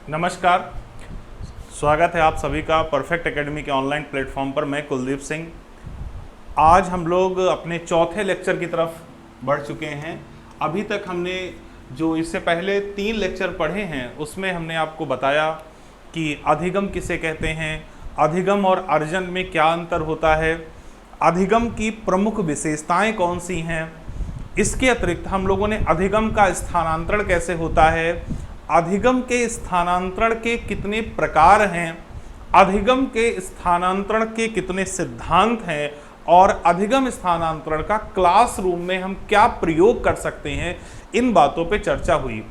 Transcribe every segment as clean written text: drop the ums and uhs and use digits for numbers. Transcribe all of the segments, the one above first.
नमस्कार। स्वागत है आप सभी का परफेक्ट एकेडमी के ऑनलाइन प्लेटफॉर्म पर। मैं कुलदीप सिंह। आज हम लोग अपने चौथे लेक्चर की तरफ बढ़ चुके हैं। अभी तक हमने जो इससे पहले 3 लेक्चर पढ़े हैं उसमें हमने आपको बताया कि अधिगम किसे कहते हैं, अधिगम और अर्जन में क्या अंतर होता है, अधिगम की प्रमुख विशेषताएं कौन सी हैं। इसके अतिरिक्त हम लोगों ने अधिगम का स्थानांतरण कैसे होता है, अधिगम के स्थानांतरण के कितने प्रकार हैं, अधिगम के स्थानांतरण के कितने सिद्धांत हैं और अधिगम स्थानांतरण का क्लासरूम में हम क्या प्रयोग कर सकते हैं, इन बातों पे चर्चा हुई।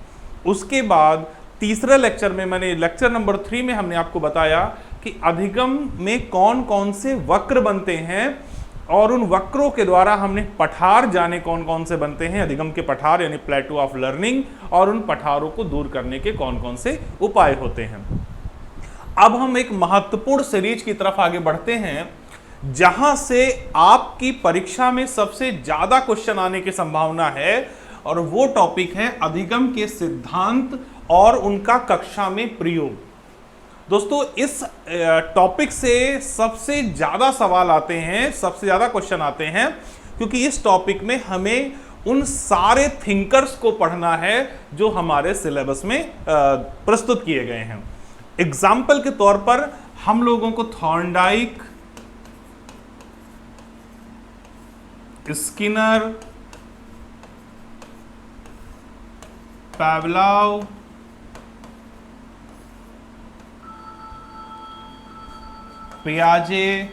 उसके बाद तीसरे लेक्चर में मैंने लेक्चर नंबर 3 में हमने आपको बताया कि अधिगम में कौन कौन से वक्र बनते हैं और उन वक्रों के द्वारा हमने पठार जाने कौन कौन से बनते हैं, अधिगम के पठार यानी प्लेटू ऑफ लर्निंग, और उन पठारों को दूर करने के कौन कौन से उपाय होते हैं। अब हम एक महत्वपूर्ण सीरीज की तरफ आगे बढ़ते हैं जहां से आपकी परीक्षा में सबसे ज्यादा क्वेश्चन आने की संभावना है, और वो टॉपिक है अधिगम के सिद्धांत और उनका कक्षा में प्रयोग। दोस्तों, इस टॉपिक से सबसे ज़्यादा सवाल आते हैं, सबसे ज़्यादा क्वेश्चन आते हैं, क्योंकि इस टॉपिक में हमें उन सारे थिंकर्स को पढ़ना है जो हमारे सिलेबस में प्रस्तुत किए गए हैं। एग्जाम्पल के तौर पर हम लोगों को थॉर्नडाइक, स्किनर, पावलोव, पियाजे,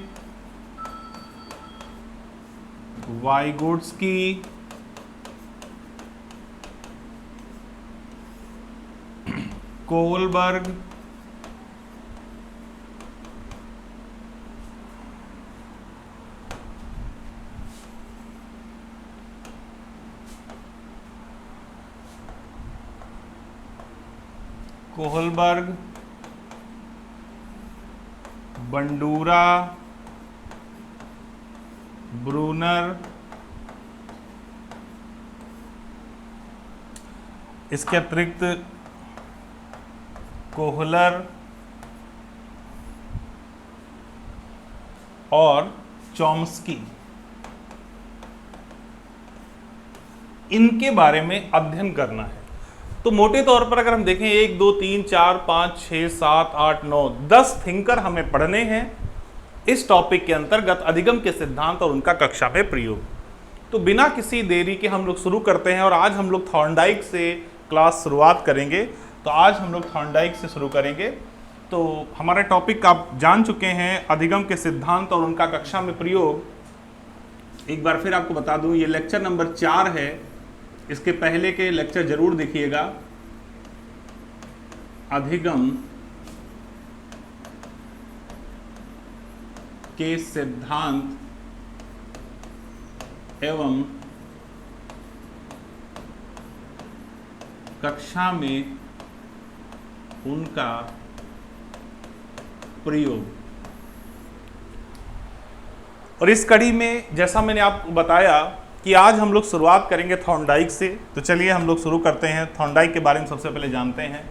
वाइगोट्स्की, कोलबर्ग, बंडूरा, ब्रूनर, इसके अतिरिक्त कोहलर और चॉम्स्की, इनके बारे में अध्ययन करना है। तो मोटे तौर पर अगर हम देखें 1 2 3 4 5 6 7 8 9 10 थिंकर हमें पढ़ने हैं इस टॉपिक के अंतर्गत, अधिगम के सिद्धांत और उनका कक्षा में प्रयोग। तो बिना किसी देरी के हम लोग शुरू करते हैं, और आज हम लोग थॉर्नडाइक से क्लास शुरुआत करेंगे। तो आज हम लोग थॉर्नडाइक से शुरू करेंगे। तो हमारा टॉपिक आप जान चुके हैं, अधिगम के सिद्धांत और उनका कक्षा में प्रयोग। एक बार फिर आपको बता दूं, ये लेक्चर नंबर 4 है। इसके पहले के लेक्चर जरूर देखिएगा। अधिगम के सिद्धांत एवं कक्षा में उनका प्रयोग। और इस कड़ी में जैसा मैंने आपको बताया कि आज हम लोग शुरुआत करेंगे थॉर्नडाइक से। तो चलिए हम लोग शुरू करते हैं। थॉर्नडाइक के बारे में सबसे पहले जानते हैं।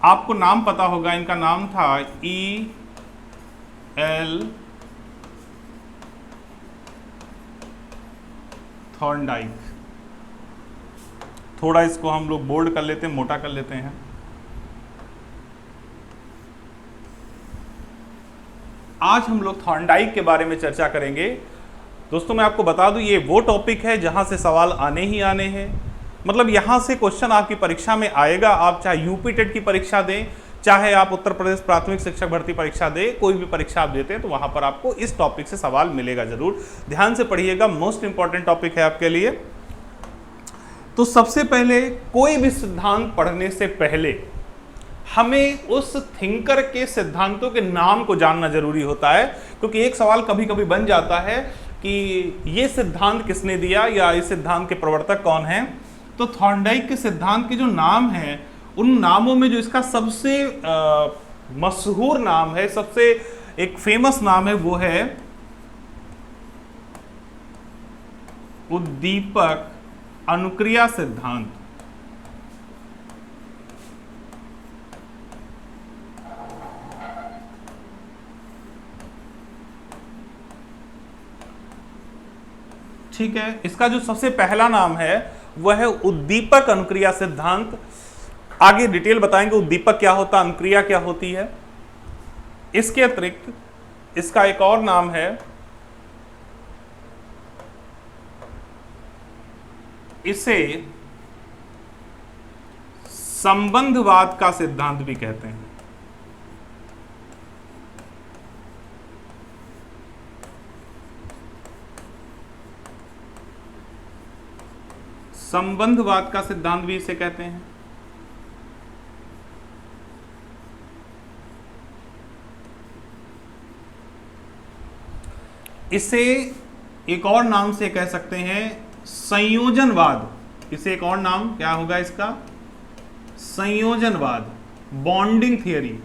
आपको नाम पता होगा, इनका नाम था E.L. थॉर्नडाइक। थोड़ा इसको हम लोग बोल्ड कर लेते हैं, मोटा कर लेते हैं। आज हम लोग थॉर्नडाइक के बारे में चर्चा करेंगे। दोस्तों, मैं आपको बता दूं, ये वो टॉपिक है जहां से सवाल आने ही आने हैं। मतलब यहां से क्वेश्चन आपकी परीक्षा में आएगा। आप चाहे यूपी टेट की परीक्षा दें, चाहे आप उत्तर प्रदेश प्राथमिक शिक्षक भर्ती परीक्षा दें, कोई भी परीक्षा आप देते हैं तो वहां पर आपको इस टॉपिक से सवाल मिलेगा जरूर। ध्यान से पढ़िएगा, मोस्ट इंपॉर्टेंट टॉपिक है आपके लिए। तो सबसे पहले कोई भी सिद्धांत पढ़ने से पहले हमें उस थिंकर के सिद्धांतों के नाम को जानना जरूरी होता है, क्योंकि एक सवाल कभी कभी बन जाता है कि ये सिद्धांत किसने दिया या इस सिद्धांत के प्रवर्तक कौन हैं। तो थॉर्नडाइक के सिद्धांत के जो नाम हैं, उन नामों में जो इसका सबसे मशहूर नाम है, सबसे एक फेमस नाम है, वो है उद्दीपक अनुक्रिया सिद्धांत। ठीक है, इसका जो सबसे पहला नाम है वह है उद्दीपक अनुक्रिया सिद्धांत। आगे डिटेल बताएंगे उद्दीपक क्या होता है, अनुक्रिया क्या होती है। इसके अतिरिक्त इसका एक और नाम है, इसे संबंधवाद का सिद्धांत भी कहते हैं। संबंधवाद का सिद्धांत भी इसे कहते हैं। इसे एक और नाम से कह सकते हैं संयोजनवाद। इसे एक और नाम क्या होगा इसका, संयोजनवाद, बॉन्डिंग थियरी,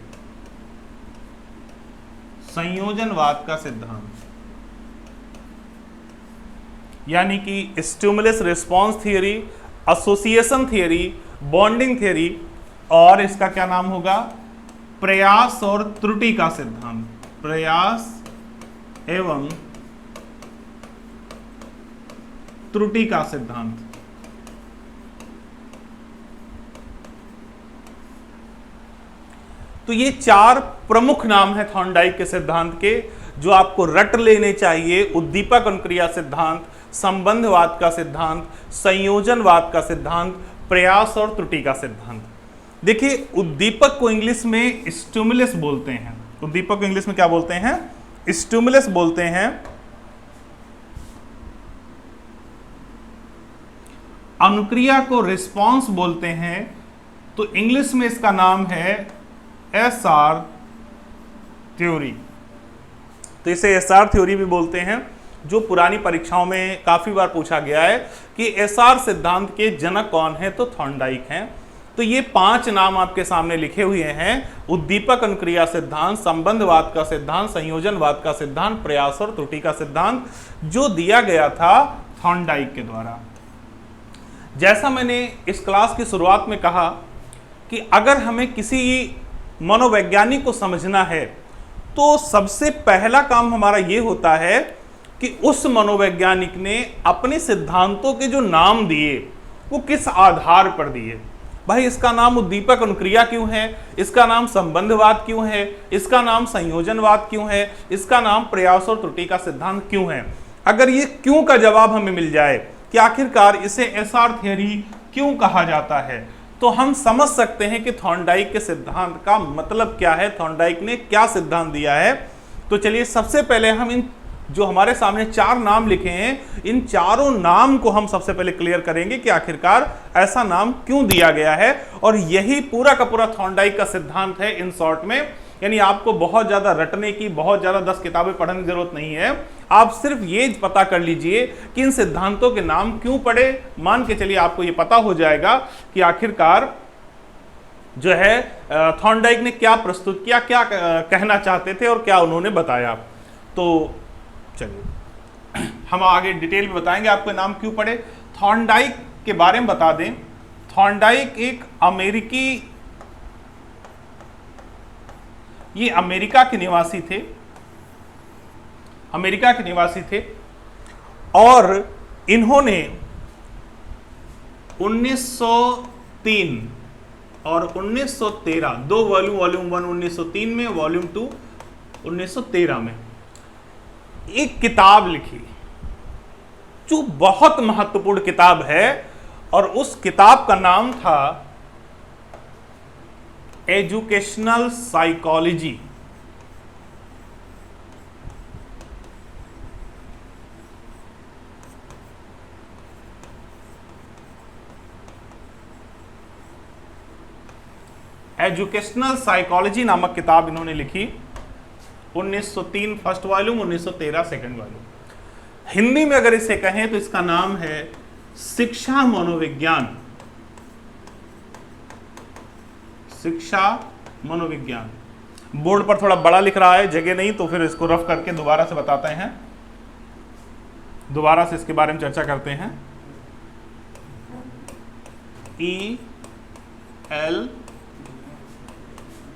संयोजनवाद का सिद्धांत। यानी कि stimulus response theory, association theory, bonding theory, और इसका क्या नाम होगा, प्रयास और त्रुटि का सिद्धांत, प्रयास एवं त्रुटि का सिद्धांत। तो ये चार प्रमुख नाम है थॉर्नडाइक के सिद्धांत के, जो आपको रट लेने चाहिए। उद्दीपक अनुक्रिया सिद्धांत, संबंधवाद का सिद्धांत, संयोजनवाद का सिद्धांत, प्रयास और त्रुटि का सिद्धांत। देखिए, उद्दीपक को इंग्लिश में स्टिमुलस बोलते हैं। उद्दीपक को इंग्लिश में क्या बोलते हैं, स्टिमुलस बोलते हैं। अनुक्रिया को रिस्पॉन्स बोलते हैं। तो इंग्लिश में इसका नाम है एसआर थ्योरी। तो इसे एसआर थ्योरी भी बोलते हैं, जो पुरानी परीक्षाओं में काफी बार पूछा गया है कि एसआर सिद्धांत के जनक कौन है, तो थॉर्नडाइक हैं। तो ये 5 नाम आपके सामने लिखे हुए हैं, उद्दीपक अनुक्रिया सिद्धांत, संबंधवाद का सिद्धांत, संयोजनवाद का सिद्धांत, प्रयास और त्रुटि का सिद्धांत, जो दिया गया था थॉर्नडाइक के द्वारा। जैसा मैंने इस क्लास की शुरुआत में कहा कि अगर हमें किसी मनोवैज्ञानिक को समझना है तो सबसे पहला काम हमारा ये होता है कि उस मनोवैज्ञानिक ने अपने सिद्धांतों के जो नाम दिए वो किस आधार पर दिए। भाई, इसका नाम उद्दीपक अनुक्रिया क्यों है, इसका नाम संबंधवाद क्यों है, इसका नाम संयोजनवाद क्यों है, इसका नाम प्रयास और त्रुटि का सिद्धांत क्यों है। अगर ये क्यों का जवाब हमें मिल जाए कि आखिरकार इसे एसआर थियरी क्यों कहा जाता है, तो हम समझ सकते हैं कि थॉर्नडाइक के सिद्धांत का मतलब क्या है, थॉर्नडाइक ने क्या सिद्धांत दिया है। तो चलिए, सबसे पहले हम इन जो हमारे सामने 4 नाम लिखे हैं, इन चारों नाम को हम सबसे पहले क्लियर करेंगे कि आखिरकार ऐसा नाम क्यों दिया गया है। और यही पूरा का पूरा थॉर्नडाइक का सिद्धांत है इन शॉर्ट में। यानी आपको बहुत ज्यादा रटने की, बहुत ज्यादा 10 किताबें पढ़ने की जरूरत नहीं है। आप सिर्फ ये पता कर लीजिए कि इन सिद्धांतों के नाम क्यों पड़े। मान के चलिए आपको ये पता हो जाएगा कि आखिरकार जो है थॉर्नडाइक ने क्या प्रस्तुत किया, क्या कहना चाहते थे और क्या उन्होंने बताया। तो चलिए हम आगे डिटेल में बताएंगे आपको नाम क्यों पड़े। थॉर्नडाइक के बारे में बता दें, थॉर्नडाइक एक ये अमेरिका के निवासी थे, अमेरिका के निवासी थे, और इन्होंने 1903 और 1913 2 वॉल्यूम, वॉल्यूम 1 1903 में, वॉल्यूम 2 1913 में एक किताब लिखी जो बहुत महत्वपूर्ण किताब है, और उस किताब का नाम था एजुकेशनल साइकोलॉजी। एजुकेशनल साइकोलॉजी नामक किताब इन्होंने लिखी। 1903 first volume, 1913 second volume. Hindi में अगर इसे कहें तो इसका नाम है शिक्षा मनोविज्ञान। शिक्षा मनोविज्ञान। बोर्ड पर थोड़ा बड़ा लिख रहा है, जगह नहीं, तो फिर इसको रफ करके दोबारा से बताते हैं, दोबारा से इसके बारे में चर्चा करते हैं। E.L.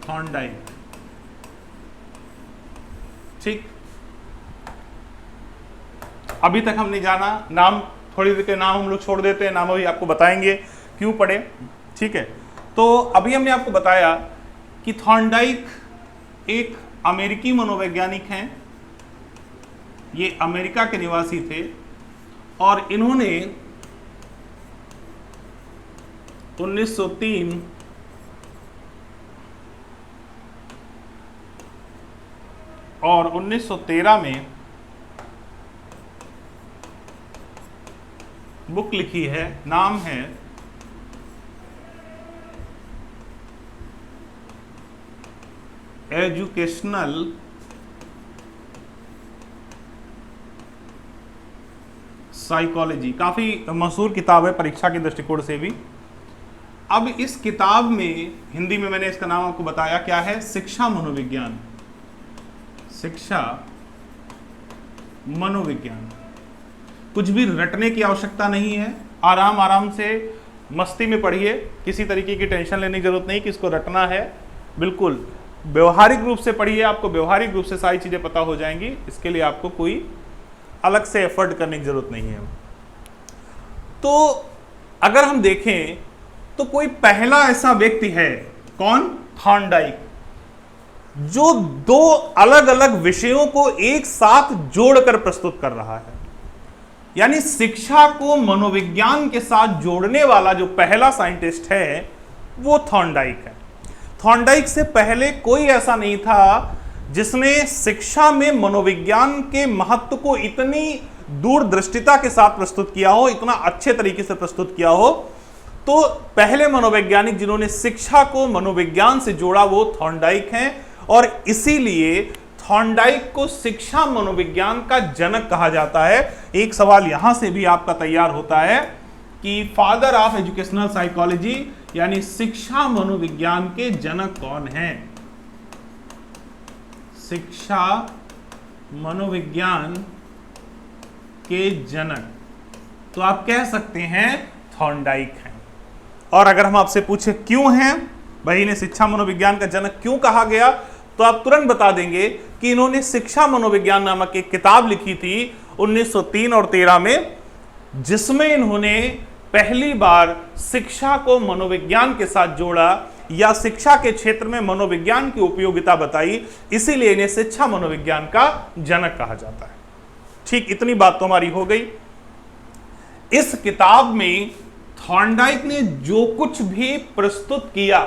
थॉर्नडाइक, ठीक। अभी तक हम नहीं जाना, नाम थोड़ी देर के नाम हम लोग छोड़ देते हैं, नाम अभी आपको बताएंगे क्यों पढ़े, ठीक है। तो अभी हमने आपको बताया कि थॉर्नडाइक एक अमेरिकी मनोवैज्ञानिक हैं, ये अमेरिका के निवासी थे और इन्होंने 1903 और 1913 में बुक लिखी है, नाम है एजुकेशनल साइकोलॉजी। काफी मशहूर किताब है परीक्षा के दृष्टिकोण से भी। अब इस किताब में हिंदी में मैंने इसका नाम आपको बताया क्या है, शिक्षा मनोविज्ञान। शिक्षा मनोविज्ञान, कुछ भी रटने की आवश्यकता नहीं है, आराम आराम से मस्ती में पढ़िए, किसी तरीके की टेंशन लेने की जरूरत नहीं कि इसको रटना है, बिल्कुल व्यवहारिक रूप से पढ़िए, आपको व्यवहारिक रूप से सारी चीजें पता हो जाएंगी, इसके लिए आपको कोई अलग से एफर्ट करने की जरूरत नहीं है। तो अगर हम देखें तो कोई पहला ऐसा व्यक्ति है, कौन, थॉर्नडाइक, जो दो अलग अलग विषयों को एक साथ जोड़कर प्रस्तुत कर रहा है। यानी शिक्षा को मनोविज्ञान के साथ जोड़ने वाला जो पहला साइंटिस्ट है वो थॉर्नडाइक है। थॉर्नडाइक से पहले कोई ऐसा नहीं था जिसने शिक्षा में मनोविज्ञान के महत्व को इतनी दूरदृष्टिता के साथ प्रस्तुत किया हो, इतना अच्छे तरीके से प्रस्तुत किया हो। तो पहले मनोवैज्ञानिक जिन्होंने शिक्षा को मनोविज्ञान से जोड़ा वो थॉर्नडाइक हैं और इसीलिए थॉर्नडाइक को शिक्षा मनोविज्ञान का जनक कहा जाता है। एक सवाल यहां से भी आपका तैयार होता है कि फादर ऑफ एजुकेशनल साइकोलॉजी यानी शिक्षा मनोविज्ञान के जनक कौन हैं? शिक्षा मनोविज्ञान के जनक तो आप कह सकते हैं थॉर्नडाइक हैं। और अगर हम आपसे पूछे क्यों हैं भाई इन्हें शिक्षा मनोविज्ञान का जनक क्यों कहा गया, तो आप तुरंत बता देंगे कि इन्होंने शिक्षा मनोविज्ञान नामक एक किताब लिखी थी 1903 और 13 में, जिसमें इन्होंने पहली बार शिक्षा को मनोविज्ञान के साथ जोड़ा या शिक्षा के क्षेत्र में मनोविज्ञान की उपयोगिता बताई, इसीलिए इन्हें शिक्षा मनोविज्ञान का जनक कहा जाता है। ठीक, इतनी बात तो हमारी हो गई। इस किताब में थॉर्नडाइक ने जो कुछ भी प्रस्तुत किया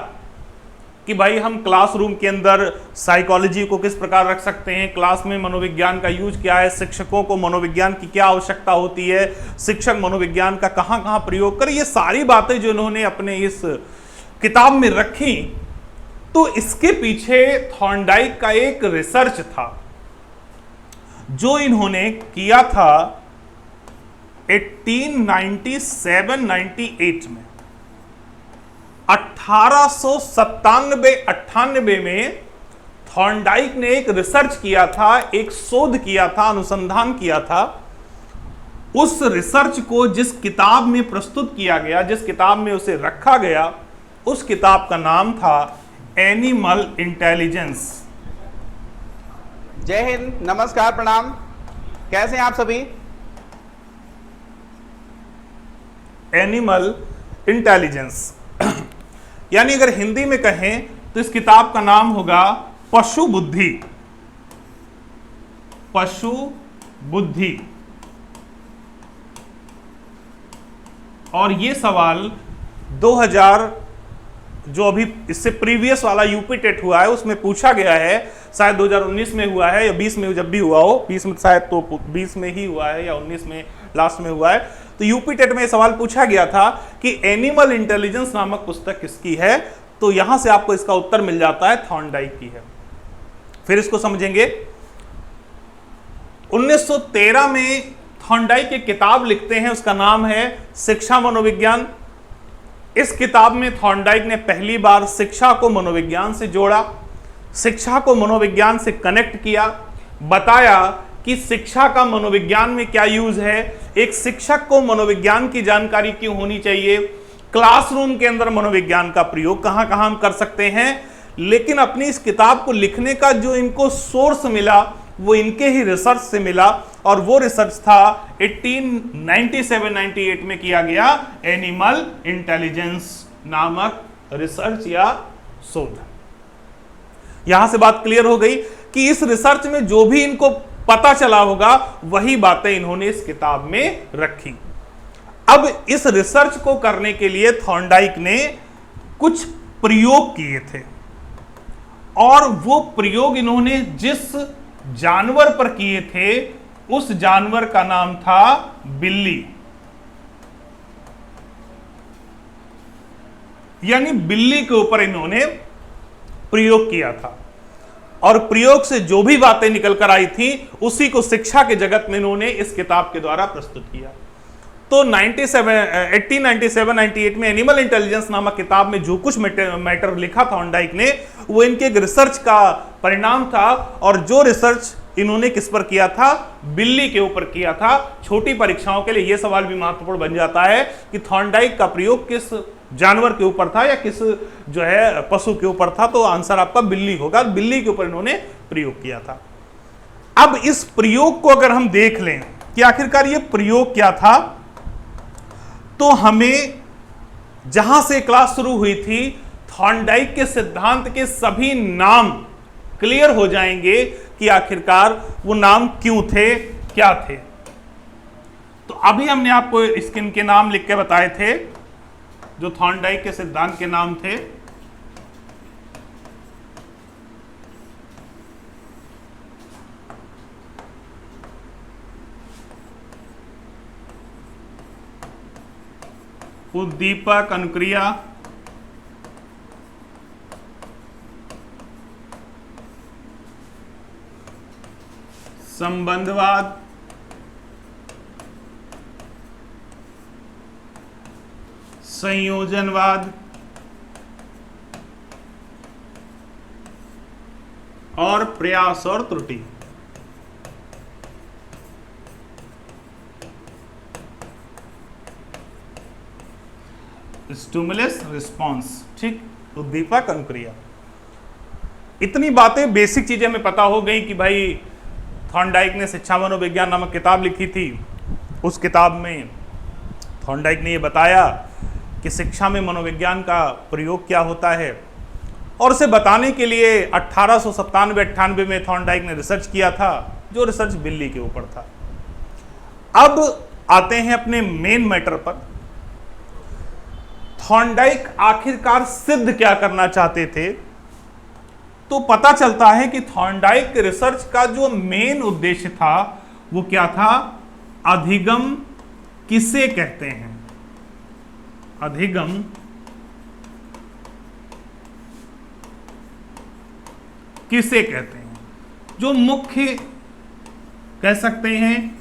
कि भाई हम क्लासरूम के अंदर साइकोलॉजी को किस प्रकार रख सकते हैं, क्लास में मनोविज्ञान का यूज क्या है, शिक्षकों को मनोविज्ञान की क्या आवश्यकता होती है, शिक्षक मनोविज्ञान का कहां कहां प्रयोग कर, ये सारी बातें जो इन्होंने अपने इस किताब में रखी, तो इसके पीछे थॉर्नडाइक का एक रिसर्च था जो इन्होंने किया था 1897-98 में। 1897-98 में थॉर्नडाइक ने एक रिसर्च किया था, एक शोध किया था, अनुसंधान किया था। उस रिसर्च को जिस किताब में प्रस्तुत किया गया, जिस किताब में उसे रखा गया, उस किताब का नाम था एनिमल इंटेलिजेंस। जय हिंद, नमस्कार, प्रणाम, कैसे हैं आप सभी? एनिमल इंटेलिजेंस यानी अगर हिंदी में कहें तो इस किताब का नाम होगा पशु बुद्धि। पशु बुद्धि। और ये सवाल 2000 जो अभी इससे प्रीवियस वाला यूपी टेट हुआ है उसमें पूछा गया है, शायद 2019 में हुआ है या 20 में, जब भी हुआ हो, 20 में शायद, तो 20 में ही हुआ है या 19 में लास्ट में हुआ है। तो यूपी टेट में सवाल पूछा गया था कि एनिमल इंटेलिजेंस नामक पुस्तक किसकी है, तो यहां से आपको इसका उत्तर मिल जाता है थॉर्नडाइक की है। फिर इसको समझेंगे। 1913 में थॉर्नडाइक एक किताब लिखते हैं, उसका नाम है शिक्षा मनोविज्ञान। इस किताब में थॉर्नडाइक ने पहली बार शिक्षा को मनोविज्ञान से जोड़ा, शिक्षा को मनोविज्ञान से कनेक्ट किया, बताया कि शिक्षा का मनोविज्ञान में क्या यूज है, एक शिक्षक को मनोविज्ञान की जानकारी क्यों होनी चाहिए, क्लासरूम के अंदर मनोविज्ञान का प्रयोग कहां कहां हम कर सकते हैं। लेकिन अपनी इस किताब को लिखने का जो इनको सोर्स मिला वो इनके ही रिसर्च से मिला, और वो रिसर्च था 1897-98 में किया गया एनिमल इंटेलिजेंस नामक रिसर्च या शोध। यहां से बात क्लियर हो गई कि इस रिसर्च में जो भी इनको पता चला होगा वही बातें इन्होंने इस किताब में रखी। अब इस रिसर्च को करने के लिए थॉर्नडाइक ने कुछ प्रयोग किए थे, और वो प्रयोग इन्होंने जिस जानवर पर किए थे उस जानवर का नाम था बिल्ली। यानी बिल्ली के ऊपर इन्होंने प्रयोग किया था, और प्रयोग से जो भी बातें निकल कर आई थी उसी को शिक्षा के जगत में इन्होंने इस किताब के द्वारा प्रस्तुत किया। तो 1897-98 में एनिमल इंटेलिजेंस नामक किताब में जो कुछ मैटर लिखा थॉर्नडाइक ने, वो इनके एक रिसर्च का परिणाम था, और जो रिसर्च इन्होंने किस पर किया था? बिल्ली के ऊपर किया था। छोटी परीक्षाओं के लिए यह सवाल भी महत्वपूर्ण बन जाता है कि थॉर्नडाइक का प्रयोग किस जानवर के ऊपर था या किस जो है पशु के ऊपर था, तो आंसर आपका बिल्ली होगा। बिल्ली के ऊपर इन्होंने प्रयोग किया था। अब इस प्रयोग को अगर हम देख लें कि आखिरकार ये प्रयोग क्या था, तो हमें जहां से क्लास शुरू हुई थी थॉर्नडाइक के सिद्धांत के सभी नाम क्लियर हो जाएंगे कि आखिरकार वो नाम क्यों थे, क्या थे। तो अभी हमने आपको इनके नाम लिख के बताए थे जो थॉर्नडाइक के सिद्धांत के नाम थे। उद्दीपक, अनुक्रिया, संबंधवाद, संयोजनवाद और प्रयास और त्रुटि। स्टिमुलस रिस्पॉन्स, ठीक, उद्दीपक, अनुक्रिया। इतनी बातें, बेसिक चीजें हमें पता हो गई कि भाई थॉर्नडाइक ने शिक्षा मनोविज्ञान नामक किताब लिखी थी। उस किताब में थॉर्नडाइक ने यह बताया कि शिक्षा में मनोविज्ञान का प्रयोग क्या होता है, और उसे बताने के लिए 1897-98 में थॉर्नडाइक ने रिसर्च किया था, जो रिसर्च बिल्ली के ऊपर था। अब आते हैं अपने मेन मैटर पर। थॉर्नडाइक आखिरकार सिद्ध क्या करना चाहते थे? तो पता चलता है कि थॉर्नडाइक रिसर्च का जो मेन उद्देश्य था वो क्या था? अधिगम किसे कहते हैं? अधिगम किसे कहते हैं? जो मुख्य कह सकते हैं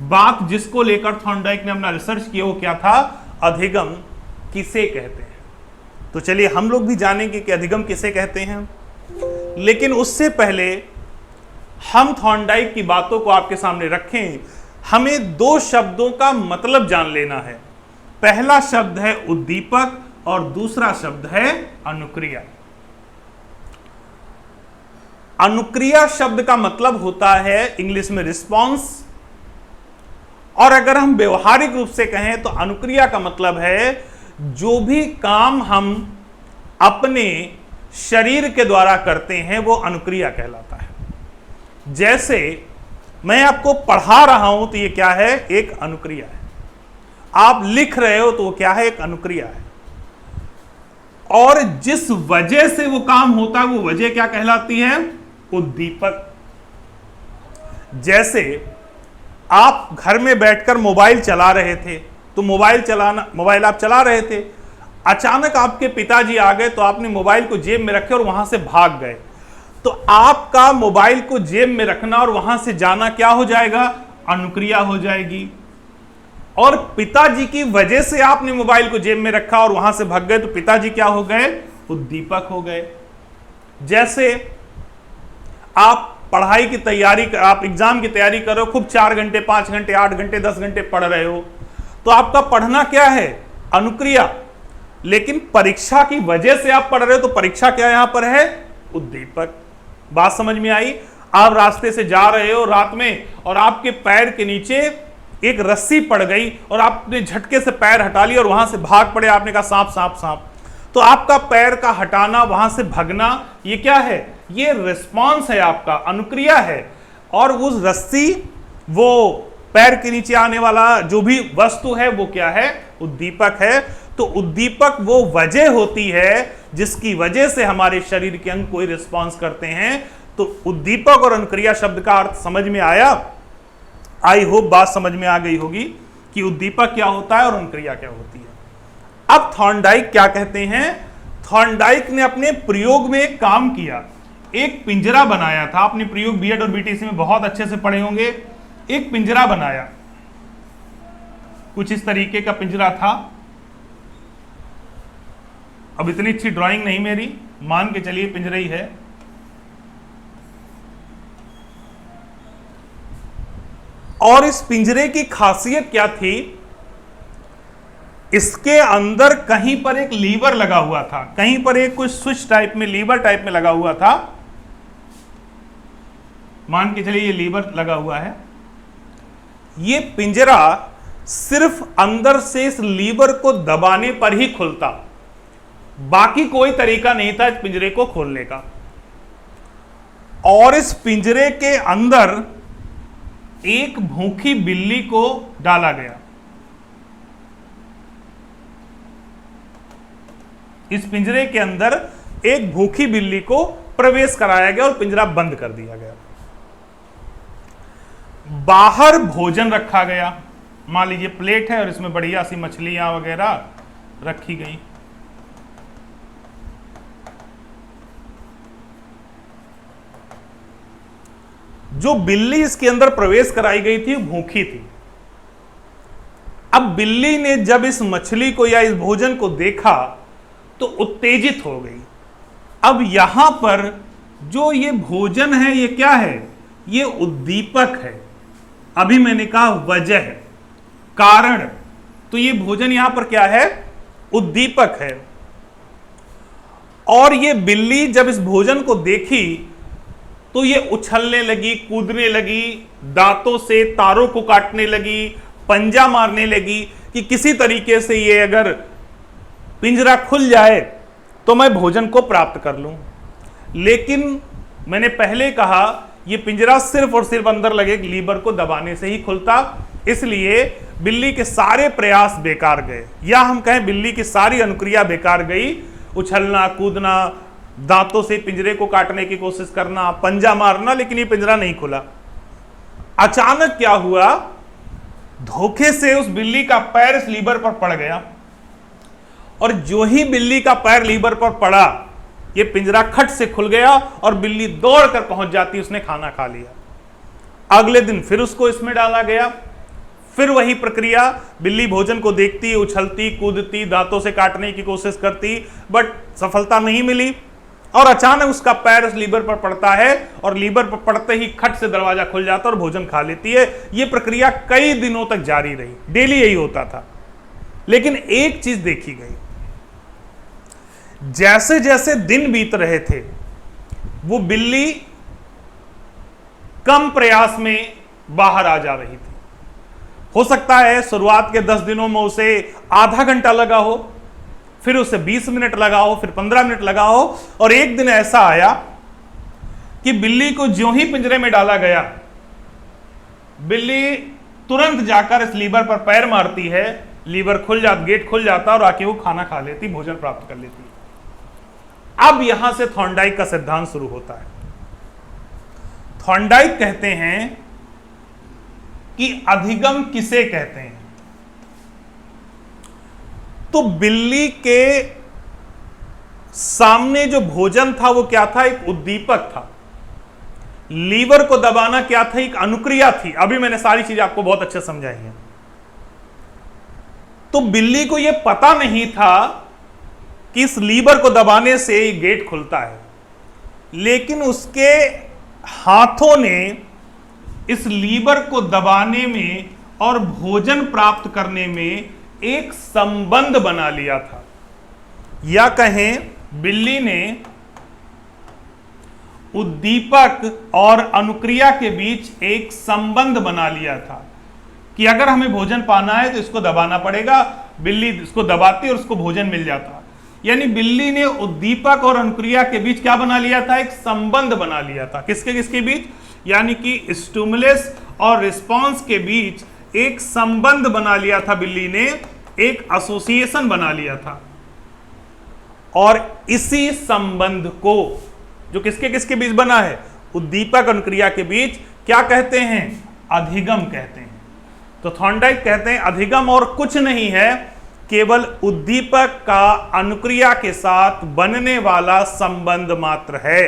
बात जिसको लेकर थॉर्नडाइक ने अपना रिसर्च किया वो क्या था? अधिगम किसे कहते हैं। तो चलिए हम लोग भी जानेंगे कि अधिगम किसे कहते हैं, लेकिन उससे पहले हम थॉर्नडाइक की बातों को आपके सामने रखें। हमें दो शब्दों का मतलब जान लेना है। पहला शब्द है उद्दीपक और दूसरा शब्द है अनुक्रिया। अनुक्रिया शब्द का मतलब होता है इंग्लिश में रिस्पॉन्स, और अगर हम व्यवहारिक रूप से कहें तो अनुक्रिया का मतलब है जो भी काम हम अपने शरीर के द्वारा करते हैं वो अनुक्रिया कहलाता है। जैसे मैं आपको पढ़ा रहा हूं तो ये क्या है? एक अनुक्रिया है। आप लिख रहे हो तो वो क्या है? एक अनुक्रिया है। और जिस वजह से वो काम होता है वो वजह क्या कहलाती है? उद्दीपक। जैसे आप घर में बैठकर मोबाइल चला रहे थे, तो मोबाइल आप चला रहे थे, अचानक आपके पिताजी आ गए तो आपने मोबाइल को जेब में रखे और वहां से भाग गए, तो आपका मोबाइल को जेब में रखना और वहां से जाना क्या हो जाएगा? अनुक्रिया हो जाएगी। और पिताजी की वजह से आपने मोबाइल को जेब में रखा और वहां से भाग गए, तो पिताजी क्या हो गए? उद्दीपक हो गए। जैसे आप पढ़ाई की तैयारी, आप एग्जाम की तैयारी कर रहे हो, खूब 4 घंटे 5 घंटे 8 घंटे 10 घंटे पढ़ रहे हो, तो आपका पढ़ना क्या है? अनुक्रिया। लेकिन परीक्षा की वजह से आप पढ़ रहे हो तो परीक्षा क्या यहां पर है? उद्दीपक। बात समझ में आई? आप रास्ते से जा रहे हो रात में और आपके पैर के नीचे एक रस्सी पड़ गई और आपने झटके से पैर हटा लिया और वहां से भाग पड़े, आपने कहा सांप सांप सांप। तो आपका पैर का हटाना, वहां से भागना, ये क्या है? ये रिस्पॉन्स है, आपका अनुक्रिया है। और उस रस्सी, वो पैर के नीचे आने वाला जो भी वस्तु है वो क्या है? उद्दीपक है। तो उद्दीपक वो वजह होती है जिसकी वजह से हमारे शरीर के अंग कोई रिस्पॉन्स करते हैं। तो उद्दीपक और अनुक्रिया शब्द का अर्थ समझ में आया? आई होप बात समझ में आ गई होगी कि उद्दीपक क्या होता है और अनुक्रिया क्या होती है। अब थॉर्नडाइक क्या कहते हैं? थॉर्नडाइक ने अपने प्रयोग में एक काम किया, एक पिंजरा बनाया था। अपने प्रयोग बीएड और बीटीसी में बहुत अच्छे से पढ़े होंगे। एक पिंजरा बनाया, कुछ इस तरीके का पिंजरा था। अब इतनी अच्छी ड्राइंग नहीं मेरी, मान के चलिए पिंजरा ही है। और इस पिंजरे की खासियत क्या थी? इसके अंदर कहीं पर एक लीवर लगा हुआ था, कहीं पर एक कुछ स्विच टाइप में, लीवर टाइप में लगा हुआ था। मान के चलिए ये लीवर लगा हुआ है। ये पिंजरा सिर्फ अंदर से इस लीवर को दबाने पर ही खुलता, बाकी कोई तरीका नहीं था इस पिंजरे को खोलने का। और इस पिंजरे के अंदर एक भूखी बिल्ली को डाला गया। इस पिंजरे के अंदर एक भूखी बिल्ली को प्रवेश कराया गया और पिंजरा बंद कर दिया गया। बाहर भोजन रखा गया, मान लीजिए प्लेट है और इसमें बढ़िया सी मछलियां वगैरह रखी गई। जो बिल्ली इसके अंदर प्रवेश कराई गई थी भूखी थी। अब बिल्ली ने जब इस मछली को या इस भोजन को देखा तो उत्तेजित हो गई। अब यहां पर जो ये भोजन है ये क्या है? ये उद्दीपक है। अभी मैंने कहा वजह है, कारण। तो ये भोजन यहां पर क्या है? उद्दीपक है। और ये बिल्ली जब इस भोजन को देखी तो ये उछलने लगी, कूदने लगी, दांतों से तारों को काटने लगी, पंजा मारने लगी कि किसी तरीके से ये अगर पिंजरा खुल जाए तो मैं भोजन को प्राप्त कर लूं। लेकिन मैंने पहले कहा ये पिंजरा सिर्फ और सिर्फ अंदर लगे लीवर को दबाने से ही खुलता, इसलिए बिल्ली के सारे प्रयास बेकार गए, या हम कहें बिल्ली की सारी अनुक्रिया बेकार गई। उछलना, कूदना, दांतों से पिंजरे को काटने की कोशिश करना, पंजा मारना, लेकिन ये पिंजरा नहीं खुला। अचानक क्या हुआ? धोखे से उस बिल्ली का पैर इस लीवर पर पड़ गया और जो ही बिल्ली का पैर लीवर पर पड़ा ये पिंजरा खट से खुल गया और बिल्ली दौड़कर पहुंच जाती, उसने खाना खा लिया। अगले दिन फिर उसको इसमें डाला गया, फिर वही प्रक्रिया। बिल्ली भोजन को देखती, उछलती, कूदती, दांतों से काटने की कोशिश करती, बट सफलता नहीं मिली। और अचानक उसका पैर उस लीवर पर पड़ता है और लीवर पर पड़ते ही खट से दरवाजा खुल जाता है और भोजन खा लेती है। यह प्रक्रिया कई दिनों तक जारी रही, डेली यही होता था। लेकिन एक चीज देखी गई, जैसे जैसे दिन बीत रहे थे वो बिल्ली कम प्रयास में बाहर आ जा रही थी। हो सकता है शुरुआत के 10 दिनों में उसे आधा घंटा लगा हो, फिर उसे 20 मिनट लगा हो, फिर 15 मिनट लगा हो, और एक दिन ऐसा आया कि बिल्ली को ज्यों ही पिंजरे में डाला गया, बिल्ली तुरंत जाकर इस लीवर पर पैर मारती है, लीवर खुल जाता, गेट खुल जाता और आके वो खाना खा लेती, भोजन प्राप्त कर लेती। अब यहां से थॉर्नडाइक का सिद्धांत शुरू होता है। थॉर्नडाइक कहते हैं कि अधिगम किसे कहते हैं? तो बिल्ली के सामने जो भोजन था वो क्या था? एक उद्दीपक था। लीवर को दबाना क्या था? एक अनुक्रिया थी। अभी मैंने सारी चीजें आपको बहुत अच्छे समझाई हैं। तो बिल्ली को यह पता नहीं था कि इस लीवर को दबाने से गेट खुलता है, लेकिन उसके हाथों ने इस लीवर को दबाने में और भोजन प्राप्त करने में एक संबंध बना लिया था, या कहें बिल्ली ने उद्दीपक और अनुक्रिया के बीच एक संबंध बना लिया था कि अगर हमें भोजन पाना है तो इसको दबाना पड़ेगा। बिल्ली इसको दबाती और उसको भोजन मिल जाता। यानी बिल्ली ने उद्दीपक और अनुक्रिया के बीच क्या बना लिया था? एक संबंध बना लिया था। किसके किसके बीच? यानी कि स्टिमुलस और रिस्पांस के बीच एक संबंध बना लिया था बिल्ली ने, एक एसोसिएशन बना लिया था। और इसी संबंध को जो किसके किसके बीच बना है? उद्दीपक अनुक्रिया के बीच, क्या कहते हैं? अधिगम कहते हैं। तो थॉर्नडाइक कहते हैं अधिगम और कुछ नहीं है, केवल उद्दीपक का अनुक्रिया के साथ बनने वाला संबंध मात्र है।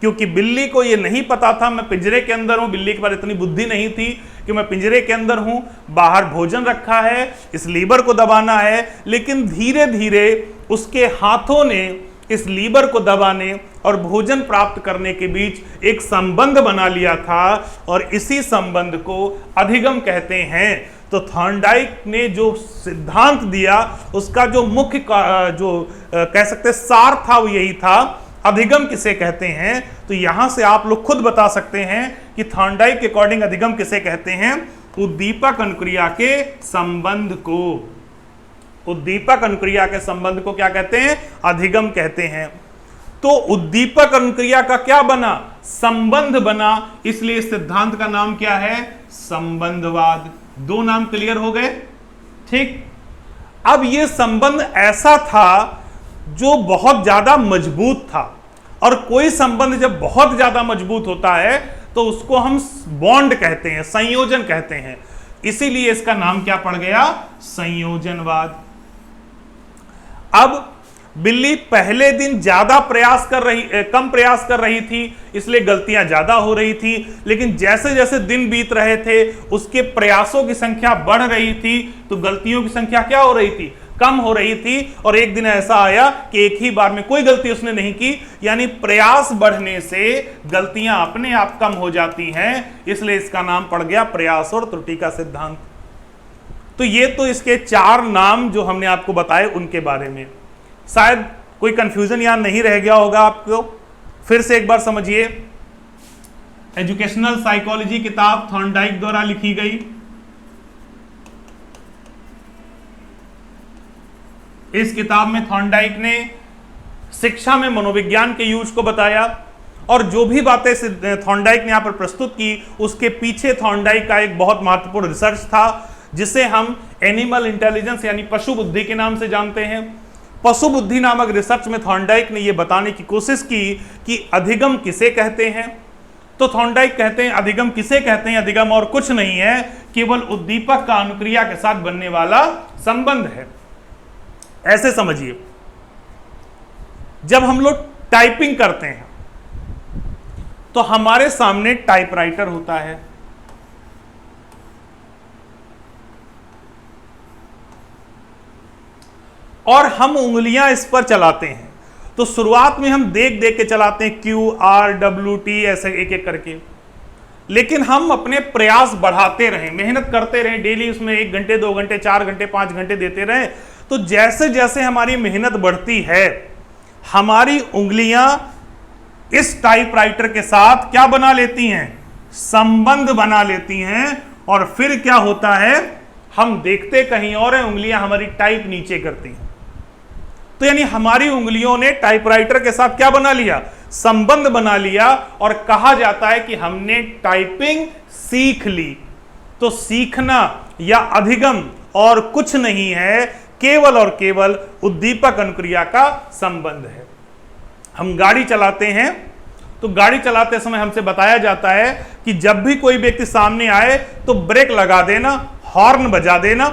क्योंकि बिल्ली को यह नहीं पता था मैं पिंजरे के अंदर हूं, बिल्ली के पास इतनी बुद्धि नहीं थी कि मैं पिंजरे के अंदर हूं, बाहर भोजन रखा है, इस लीवर को दबाना है। लेकिन धीरे धीरे उसके हाथों ने इस लीवर को दबाने और भोजन प्राप्त करने के बीच एक संबंध बना लिया था, और इसी संबंध को अधिगम कहते हैं। तो थॉर्नडाइक ने जो सिद्धांत दिया उसका जो मुख्य कह सकते सार था वो यही था, अधिगम किसे कहते हैं। तो यहां से आप लोग खुद बता सकते हैं कि थॉर्नडाइक के अकॉर्डिंग अधिगम किसे कहते हैं? उद्दीपक अनुक्रिया के संबंध को, उद्दीपक अनुक्रिया के संबंध को क्या कहते हैं? अधिगम कहते हैं। तो उद्दीपक अनुक्रिया का क्या बना? संबंध बना, इसलिए सिद्धांत का नाम क्या है? संबंधवाद। दो नाम क्लियर हो गए, ठीक। अब यह संबंध ऐसा था जो बहुत ज्यादा मजबूत था, और कोई संबंध जब बहुत ज्यादा मजबूत होता है तो उसको हम बॉन्ड कहते हैं, संयोजन कहते हैं। इसीलिए इसका नाम क्या पड़ गया? संयोजनवाद। अब बिल्ली पहले दिन ज्यादा कम प्रयास कर रही थी, इसलिए गलतियां ज्यादा हो रही थी। लेकिन जैसे जैसे दिन बीत रहे थे उसके प्रयासों की संख्या बढ़ रही थी, तो गलतियों की संख्या क्या हो रही थी? कम हो रही थी। और एक दिन ऐसा आया कि एक ही बार में कोई गलती उसने नहीं की, यानी प्रयास बढ़ने से गलतियां अपने आप कम हो जाती हैं। इसलिए इसका नाम पड़ गया प्रयास और त्रुटि का सिद्धांत। तो ये तो इसके 4 नाम जो हमने आपको बताए उनके बारे में। शायद कोई कंफ्यूजन यहां नहीं रह गया होगा आपको। फिर से एक बार समझिए, एजुकेशनल साइकोलॉजी किताब थॉर्नडाइक द्वारा लिखी गई। इस किताब में थॉर्नडाइक ने शिक्षा में मनोविज्ञान के यूज को बताया, और जो भी बातें थॉर्नडाइक ने यहां पर प्रस्तुत की उसके पीछे थॉर्नडाइक का एक बहुत महत्वपूर्ण रिसर्च था, जिसे हम एनिमल इंटेलिजेंस यानी पशु बुद्धि के नाम से जानते हैं। पशु बुद्धि नामक रिसर्च में थॉर्नडाइक ने यह बताने की कोशिश की कि अधिगम किसे कहते हैं। तो थॉर्नडाइक कहते हैं अधिगम किसे कहते हैं? अधिगम और कुछ नहीं है, केवल उद्दीपक का अनुक्रिया के साथ बनने वाला संबंध है। ऐसे समझिए, जब हम लोग टाइपिंग करते हैं तो हमारे सामने टाइपराइटर होता है, और हम उंगलियां इस पर चलाते हैं। तो शुरुआत में हम देख देख के चलाते हैं, QRWT ऐसे एक एक करके। लेकिन हम अपने प्रयास बढ़ाते रहें, मेहनत करते रहें, डेली उसमें 1 घंटे 2 घंटे 4 घंटे 5 घंटे देते रहें, तो जैसे जैसे हमारी मेहनत बढ़ती है हमारी उंगलियां इस टाइपराइटर के साथ क्या बना लेती हैं? संबंध बना लेती हैं। और फिर क्या होता है? हम देखते कहीं और हैं, उंगलियां हमारी टाइप नीचे करती हैं। तो यानी हमारी उंगलियों ने टाइपराइटर के साथ क्या बना लिया? संबंध बना लिया, और कहा जाता है कि हमने टाइपिंग सीख ली। तो सीखना या अधिगम और कुछ नहीं है, केवल और केवल उद्दीपक अनुक्रिया का संबंध है। हम गाड़ी चलाते हैं तो गाड़ी चलाते समय हमसे बताया जाता है कि जब भी कोई व्यक्ति सामने आए तो ब्रेक लगा देना, हॉर्न बजा देना,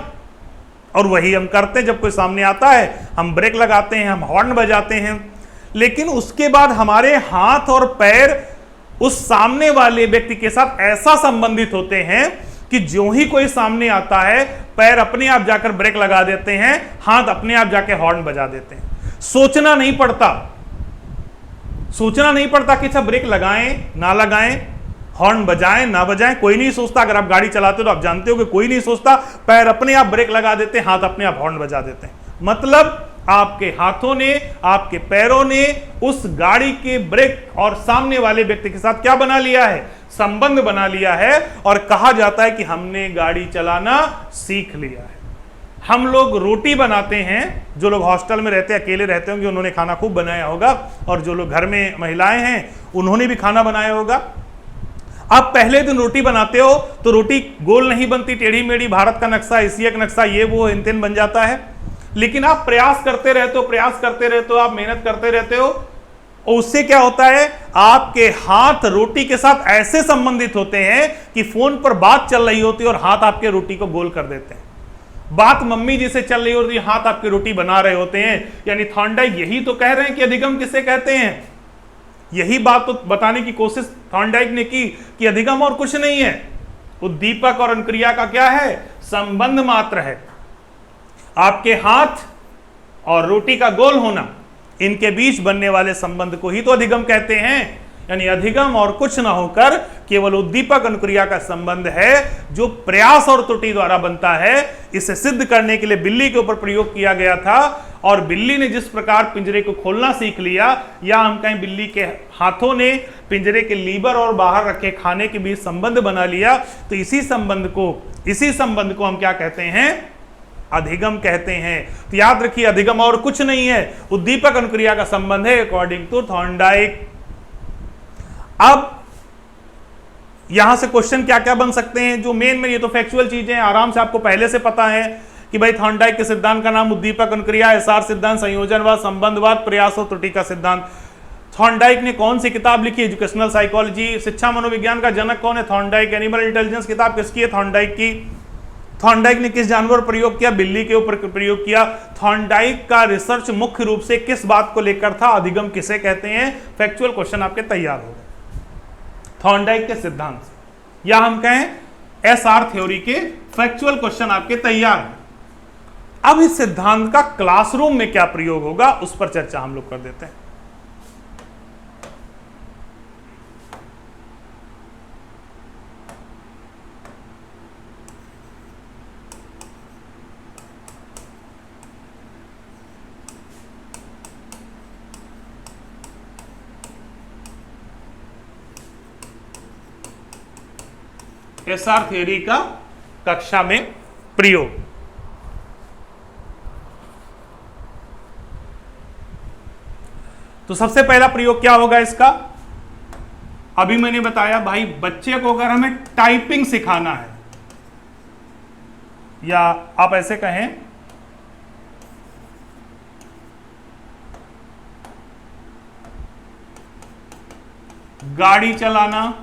और वही हम करते हैं। जब कोई सामने आता है हम ब्रेक लगाते हैं, हम हॉर्न बजाते हैं। लेकिन उसके बाद हमारे हाथ और पैर उस सामने वाले व्यक्ति के साथ ऐसा संबंधित होते हैं कि जो ही कोई सामने आता है पैर अपने आप जाकर ब्रेक लगा देते हैं, हाथ अपने आप जाके हॉर्न बजा देते हैं। सोचना नहीं पड़ता कि अच्छा ब्रेक लगाएं ना लगाएं, हॉर्न बजाएं ना बजाएं, कोई नहीं सोचता। अगर आप गाड़ी चलाते हो तो आप जानते हो कि कोई नहीं सोचता, पैर अपने आप ब्रेक लगा देते हैं, हाथ अपने आप हॉर्न बजा देते हैं। मतलब आपके हाथों ने, आपके पैरों ने उस गाड़ी के ब्रेक और सामने वाले व्यक्ति के साथ क्या बना लिया है? संबंध बना लिया है। और कहा जाता है कि हमने गाड़ी चलाना सीख लिया है। हम लोग रोटी बनाते हैं, जो लोग हॉस्टल में रहते हैं, अकेले रहते होंगे, उन्होंने खाना खूब बनाया होगा, और जो लोग घर में महिलाएं हैं उन्होंने भी खाना बनाया होगा। आप पहले दिन रोटी बनाते हो तो रोटी गोल नहीं बनती, टेढ़ी मेढ़ी, भारत का नक्शा, एशिया का नक्शा, ये वो हिन बन जाता है। लेकिन आप प्रयास करते रहते हो, आप मेहनत करते रहते हो, और उससे क्या होता है? आपके हाथ रोटी के साथ ऐसे संबंधित होते हैं कि फोन पर बात चल रही होती है और हाथ आपके रोटी को गोल कर देते हैं। बात मम्मी जी से चल रही होती है, हाथ आपकी रोटी बना रहे होते हैं। यानी थॉर्नडाइक यही तो कह रहे हैं कि अधिगम किसे कहते हैं। यही बात तो बताने की कोशिश थॉर्नडाइक ने की कि अधिगम और कुछ नहीं है, उद्दीपक और अनुक्रिया का क्या है? संबंध मात्र है। आपके हाथ और रोटी का गोल होना, इनके बीच बनने वाले संबंध को ही तो अधिगम कहते हैं। यानी अधिगम और कुछ ना होकर केवल उद्दीपक अनुक्रिया का संबंध है, जो प्रयास और त्रुटि द्वारा बनता है। इसे सिद्ध करने के लिए बिल्ली के ऊपर प्रयोग किया गया था, और बिल्ली ने जिस प्रकार पिंजरे को खोलना सीख लिया, या हम कहें बिल्ली के हाथों ने पिंजरे के लीवर और बाहर रखे खाने के बीच संबंध बना लिया, तो इसी संबंध को हम क्या कहते हैं? अधिगम कहते हैं। तो याद रखिए, अधिगम और कुछ नहीं है, उद्दीपक अनुक्रिया का संबंध है, अकॉर्डिंग टू थॉर्नडाइक। अब यहां से क्वेश्चन क्या क्या बन सकते हैं? जो मेन में, ये तो फैक्चुअल चीजें हैं, आराम से आपको पहले से पता है कि भाई थॉर्नडाइक के सिद्धांत का नाम उद्दीपक अनुक्रिया, एसआर सिद्धांत, संयोजनवाद, संबंधवाद, प्रयास और त्रुटि का सिद्धांत। थॉर्नडाइक ने कौन सी किताब लिखी? Educational psychology. शिक्षा मनोविज्ञान का जनक कौन है? थॉर्नडाइक। एनिमल इंटेलिजेंस किताब किसकी है? थॉर्नडाइक की। थॉर्नडाइक ने किस जानवर पर प्रयोग किया? बिल्ली के ऊपर प्रयोग किया। थॉर्नडाइक का रिसर्च मुख्य रूप से किस बात को लेकर था? अधिगम किसे कहते हैं? फैक्चुअल क्वेश्चन आपके तैयार हो गए थॉर्नडाइक के सिद्धांत से, या हम कहें एसआर थ्योरी के फैक्चुअल क्वेश्चन आपके तैयार हैं। अब इस सिद्धांत का क्लासरूम में क्या प्रयोग होगा, उस पर चर्चा हम लोग कर देते हैं। एसआर थ्योरी का कक्षा में प्रयोग। तो सबसे पहला प्रयोग क्या होगा इसका? अभी मैंने बताया भाई, बच्चे को अगर हमें टाइपिंग सिखाना है, या आप ऐसे कहें गाड़ी चलाना,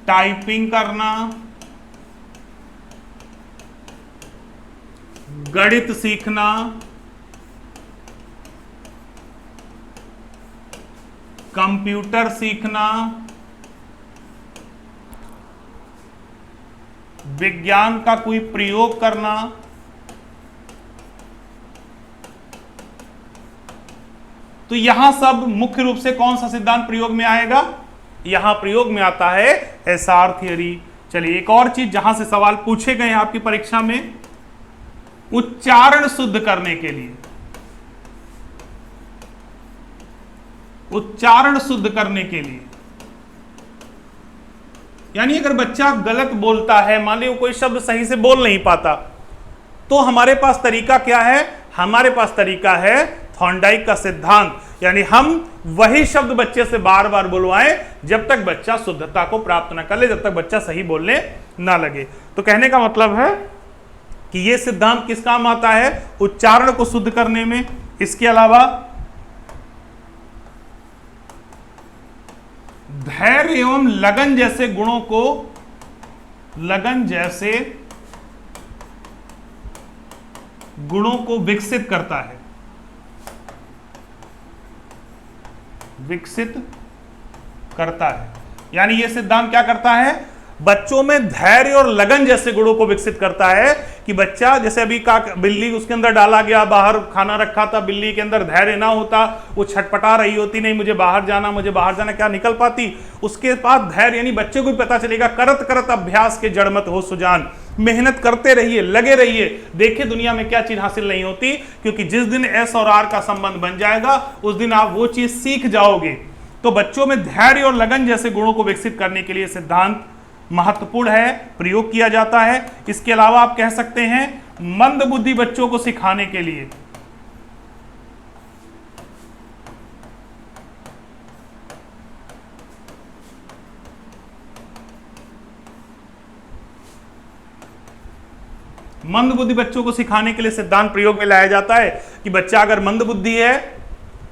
टाइपिंग करना, गणित सीखना, कंप्यूटर सीखना, विज्ञान का कोई प्रयोग करना, तो यहां सब मुख्य रूप से कौन सा सिद्धांत प्रयोग में आएगा? यहां प्रयोग में आता है एसआर थ्योरी। चलिए, एक और चीज जहां से सवाल पूछे गए हैं आपकी परीक्षा में, उच्चारण शुद्ध करने के लिए, उच्चारण शुद्ध करने के लिए, यानी अगर बच्चा गलत बोलता है, मान लीजिए कोई शब्द सही से बोल नहीं पाता, तो हमारे पास तरीका क्या है? हमारे पास तरीका है थॉर्नडाइक का सिद्धांत। यानी हम वही शब्द बच्चे से बार बार बुलवाएं जब तक बच्चा शुद्धता को प्राप्त न कर ले, जब तक बच्चा सही बोलने ना लगे। तो कहने का मतलब है कि यह सिद्धांत किस काम आता है? उच्चारण को शुद्ध करने में। इसके अलावा धैर्य एवं लगन जैसे गुणों को, विकसित करता है, विकसित करता है। यानी यह सिद्धांत क्या करता है? बच्चों में धैर्य और लगन जैसे गुणों को विकसित करता है कि बच्चा, जैसे अभी का बिल्ली उसके अंदर डाला गया, बाहर खाना रखा था, बिल्ली के अंदर धैर्य ना होता, वो छटपटा रही होती, नहीं मुझे बाहर जाना, क्या निकल पाती? उसके बाद धैर्य, यानी बच्चे को भी पता चलेगा, करत करत अभ्यास के जड़मत हो सुजान, मेहनत करते रहिए, लगे रहिए। देखिए दुनिया में क्या चीज हासिल नहीं होती, क्योंकि जिस दिन एस और आर का संबंध बन जाएगा उस दिन आप वो चीज सीख जाओगे। तो बच्चों में धैर्य और लगन जैसे गुणों को विकसित करने के लिए सिद्धांत महत्वपूर्ण है, प्रयोग किया जाता है। इसके अलावा आप कह सकते हैं मंद बुद्धि बच्चों को सिखाने के लिए मंद बुद्धि बच्चों को सिखाने के लिए सिद्धांत प्रयोग में लाया जाता है कि बच्चा अगर मंद बुद्धि है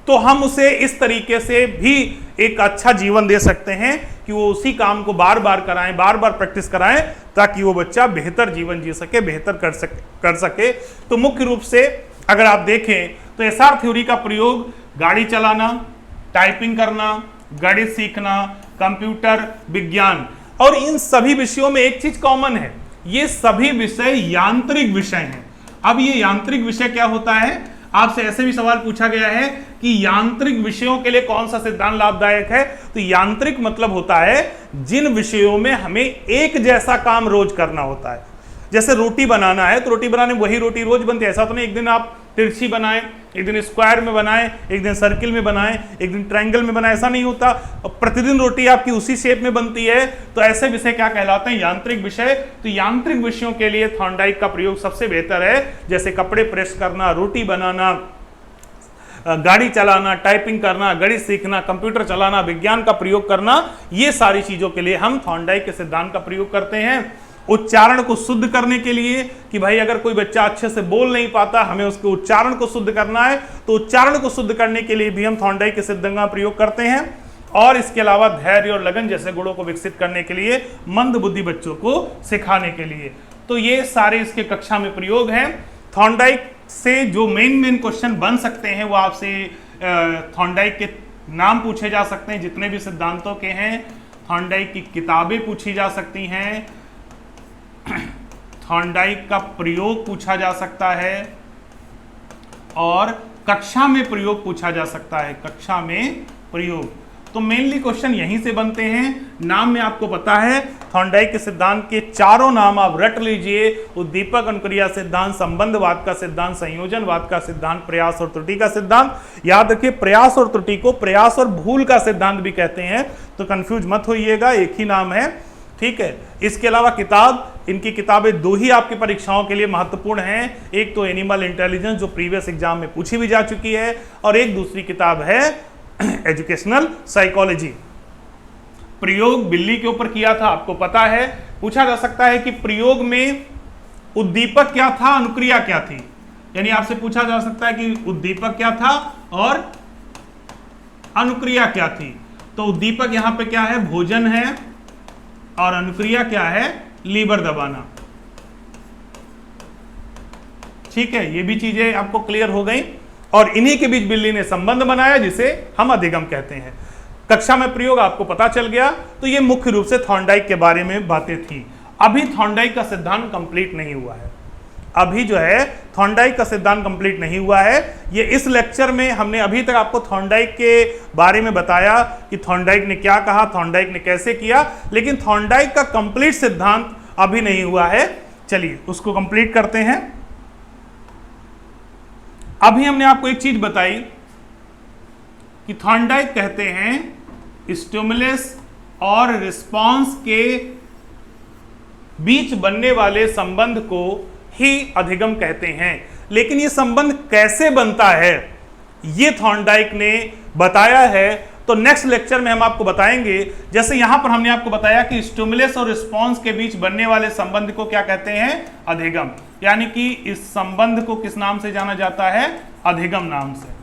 तो हम उसे इस तरीके से भी एक अच्छा जीवन दे सकते हैं कि वो उसी काम को बार बार कराएं, बार बार प्रैक्टिस कराएं, ताकि वो बच्चा बेहतर जीवन जी सके, बेहतर कर सके। तो मुख्य रूप से अगर आप देखें तो एसआर थ्योरी का प्रयोग गाड़ी चलाना, टाइपिंग करना, गणित सीखना, कंप्यूटर विज्ञान, और इन सभी विषयों में एक चीज कॉमन है, ये सभी विषय यांत्रिक विषय हैं। अब ये यांत्रिक विषय क्या होता है, आपसे ऐसे भी सवाल पूछा गया है कि यांत्रिक विषयों के लिए कौन सा सिद्धांत लाभदायक है। तो यांत्रिक मतलब होता है जिन विषयों में हमें एक जैसा काम रोज करना होता है। जैसे रोटी बनाना है तो रोटी बनाने वही रोटी रोज बनती है, ऐसा तो नहीं एक दिन आप तिरछी बनाएं, एक दिन स्क्वायर में बनाएं, एक दिन सर्किल में बनाएं, एक दिन ट्रायंगल में बनाएं, ऐसा नहीं होता। प्रतिदिन रोटी आपकी उसी शेप में बनती है। तो ऐसे विषय क्या कहलाते हैं, यांत्रिक विषय। तो यांत्रिक विषयों के लिए थॉर्नडाइक का प्रयोग सबसे बेहतर है, जैसे कपड़े प्रेस करना, रोटी बनाना, गाड़ी चलाना, टाइपिंग करना, गणित सीखना, कंप्यूटर चलाना, विज्ञान का प्रयोग करना, ये सारी चीजों के लिए हम थॉर्नडाइक के सिद्धांत का प्रयोग करते हैं। उच्चारण को शुद्ध करने के लिए कि भाई अगर कोई बच्चा अच्छे से बोल नहीं पाता, हमें उसके उच्चारण को शुद्ध करना है, तो उच्चारण को शुद्ध करने के लिए भी हम थॉर्नडाइक के सिद्धांत का प्रयोग करते हैं। और इसके अलावा धैर्य और लगन जैसे गुणों को विकसित करने के लिए, मंद बुद्धि बच्चों को सिखाने के लिए। तो ये सारे इसके कक्षा में प्रयोग हैं। थॉर्नडाइक से जो मेन क्वेश्चन बन सकते हैं वो आपसे थॉर्नडाइक के नाम पूछे जा सकते हैं जितने भी सिद्धांतों के हैं, थॉर्नडाइक की किताबें पूछी जा सकती हैं, थॉर्नडाइक का प्रयोग पूछा जा सकता है, और कक्षा में प्रयोग पूछा जा सकता है, कक्षा में प्रयोग। तो मेनली क्वेश्चन यहीं से बनते हैं। नाम में आपको पता है थॉर्नडाइक के सिद्धांत के चारों नाम आप रट लीजिए, उद्दीपक अनुक्रिया सिद्धांत, संबंधवाद का सिद्धांत, संयोजनवाद का सिद्धांत, प्रयास और त्रुटि का सिद्धांत। याद रखिए प्रयास और त्रुटि को प्रयास और भूल का सिद्धांत भी कहते हैं, तो कंफ्यूज मत होइएगा, एक ही नाम है, ठीक है। इसके अलावा किताब, इनकी किताबें दो ही आपकी परीक्षाओं के लिए महत्वपूर्ण हैं, एक तो एनिमल इंटेलिजेंस जो प्रीवियस एग्जाम में पूछी भी जा चुकी है, और एक दूसरी किताब है एजुकेशनल साइकोलॉजी। प्रयोग बिल्ली के ऊपर किया था, आपको पता है। पूछा जा सकता है कि प्रयोग में उद्दीपक क्या था, अनुक्रिया क्या थी, यानी आपसे पूछा जा सकता है कि उद्दीपक क्या था और अनुक्रिया क्या थी। तो उद्दीपक यहां पे क्या है, भोजन है, और अनुक्रिया क्या है, लीवर दबाना। ठीक है, ये भी चीजें आपको क्लियर हो गई, और इन्हीं के बीच बिल्ली ने संबंध बनाया जिसे हम अधिगम कहते हैं। कक्षा में प्रयोग आपको पता चल गया। तो ये मुख्य रूप से थॉर्नडाइक के बारे में बातें थी। अभी थॉर्नडाइक का सिद्धांत कंप्लीट नहीं हुआ है, अभी जो है थॉर्नडाइक का सिद्धांत कंप्लीट नहीं हुआ है। ये इस लेक्चर में हमने अभी तक आपको थॉर्नडाइक के बारे में बताया कि थॉर्नडाइक ने क्या कहा, थॉर्नडाइक ने कैसे किया, लेकिन थॉर्नडाइक का कंप्लीट सिद्धांत अभी नहीं हुआ है। चलिए उसको कंप्लीट करते हैं। अभी हमने आपको एक चीज बताई कि थॉर्नडाइक कहते हैं स्टिमुलस और रिस्पांस के बीच बनने वाले संबंध को ही अधिगम कहते हैं। लेकिन ये संबंध कैसे बनता है ये थॉर्नडाइक ने बताया है, तो नेक्स्ट लेक्चर में हम आपको बताएंगे। जैसे यहां पर हमने आपको बताया कि स्टिमुलस और रिस्पांस के बीच बनने वाले संबंध को क्या कहते हैं, अधिगम, यानी कि इस संबंध को किस नाम से जाना जाता है, अधिगम नाम से।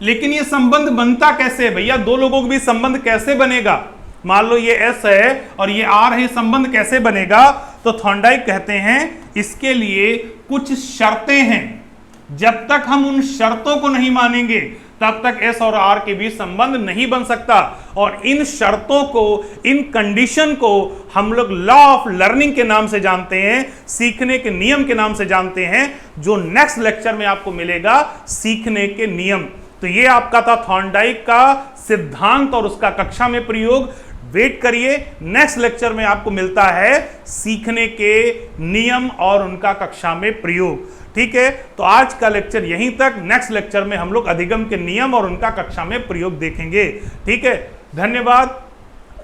लेकिन ये संबंध बनता कैसे है भैया, दो लोगों के बीच संबंध कैसे बनेगा, मान लो ये एस है और ये आर है, संबंध कैसे बनेगा। तो थॉर्नडाइक कहते हैं इसके लिए कुछ शर्तें हैं, जब तक हम उन शर्तों को नहीं मानेंगे तब तक एस और आर के बीच संबंध नहीं बन सकता। और इन शर्तों को, इन कंडीशन को हम लोग लॉ ऑफ लर्निंग के नाम से जानते हैं, सीखने के नियम के नाम से जानते हैं, जो नेक्स्ट लेक्चर में आपको मिलेगा, सीखने के नियम। तो ये आपका था थॉर्नडाइक का सिद्धांत और उसका कक्षा में प्रयोग। वेट करिए, नेक्स्ट लेक्चर में आपको मिलता है सीखने के नियम और उनका कक्षा में प्रयोग। ठीक है, तो आज का लेक्चर यहीं तक। नेक्स्ट लेक्चर में हम लोग अधिगम के नियम और उनका कक्षा में प्रयोग देखेंगे। ठीक है, धन्यवाद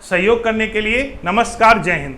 सहयोग करने के लिए। नमस्कार, जय हिंद।